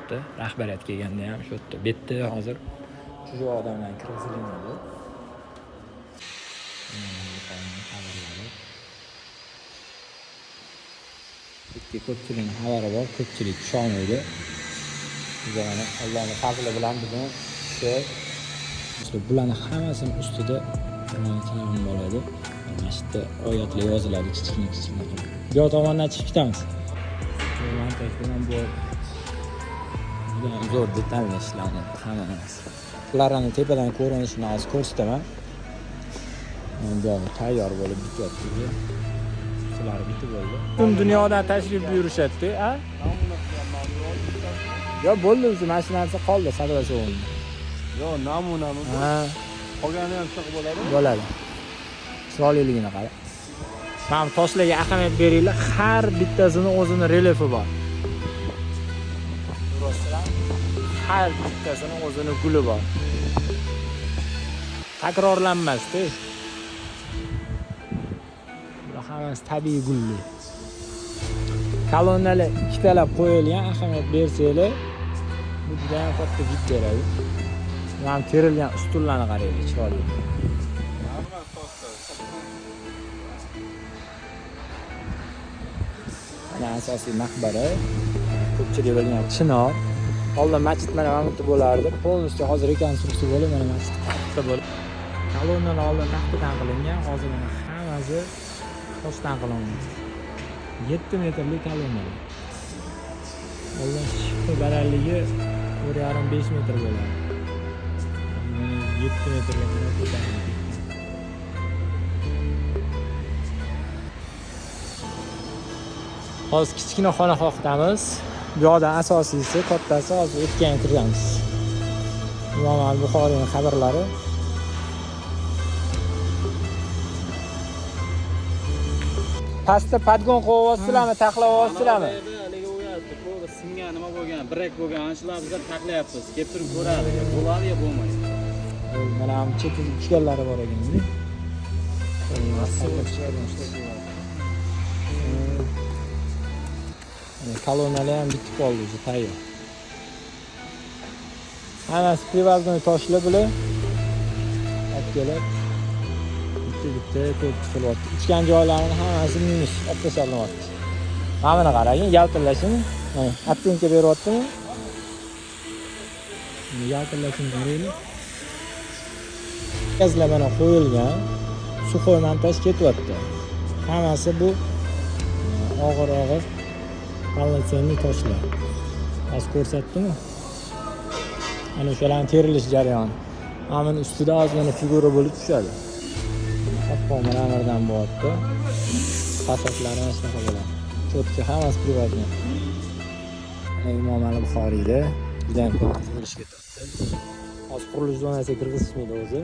qilyapti. Rahbariyat kelganda ham shu yerda. Bu yerda hozir shu odamlar kirgiziladi. Bitta ko'pchilikning xabari bor, ko'pchilik tushunmaydi. Bizlarning Allohning fazli bilan bizni shu bularning hammasini ustida kalon bo'ladi. Mana shu yerda oyatlar yoziladi kichkina qilib. Bu tomondan chiqib ketamiz. Montaj bilan bu zo'r detalli ishlangan hammasi. Ularning tepadan ko'rinishini hozir ko'rsataman. Bu tayyor bo'lib bityapti. Ular bitib bo'ldi. Butun dunyodan tashrif buyurishadi, a? Yo, bo'ldi, o'zi mashinasi qoldi, sadosovni. Yo, namunami? Ha. Qolgani ham chiqib bo'ladi. Bo'ladi. Chiroyliligini qara. Mana toshlarga ahamiyat beringlar, har bittasini o'zini relyefi bor. Har bittasini o'zini guli bor. Takrorlanmasdi. Hammasi tabiiy gulli. Kolonnalar ikkitalab qo'yilgan, ahamiyat bersanglar, bu juda ham katta hid beradi. Mana terilgan ustunlarni qaranglar, chiroyli. Mana asosiy maqbara. Ko'pchilik bilgan Chinor. Oldin masjid mana bu bo'lardi. Polностью hozir rekonstruksiya bo'lib, mana masjid katta bo'lib. Kolonnalar oldin taxtadan qilingan, hozir mana hammasi toshdan qilingan. 7 metrli kolonnalar. Oldin shift balandligi 4,5 metr bo'ladi. Mana 7 metrga ko'tarilgan. Hozir kichkina xonaxohdamiz. Bu yoqda asosiysi, kattasi hozir o'tgan kiramiz. Imom al-Buxoriyning xabarlari. Pastda podgon qo'yapsizlarmi, taxlayapsizlarmi? Haligi o'yapti, qo'yga singan nima bo'lgan, brak bo'lgan, shular bizlar taxlayapmiz. Kelib turib ko'radi, bo'ladi yo bo'lmaydi. Mana ham chet uchganlari bor ekan-da. Kolonnalar ham bitib qoldi, o'zi tayyor. Hammasi privaznoy toshlar bilan olib bitta ko'p qilyapti. Uchgan joylarini hammasi minus olib tashlanyapti. Mana buni qarang, yaltillashini, mana attenka beryaptimi? Yaltillashini qaranglar. Gazlar mana qo'yilgan, suxoy montaj ketyapti. Hammasi bu og'ir polnocenniy toshlar. Hozir ko'rsatdimi? Mana o'shalarning terilish jarayoni. Mana buni ustida ozgina figura bo'lib tushadi. Oppoq mramordan bo'lyapti. Fasadlari mana shunaqa bo'ladi. Cho'tki hammasi privatniy. Imom al-Buxoriyda juda ham ko'p qurilish ketyapti. Hozir qurilish zonasiga kirgizishmaydi o'zi.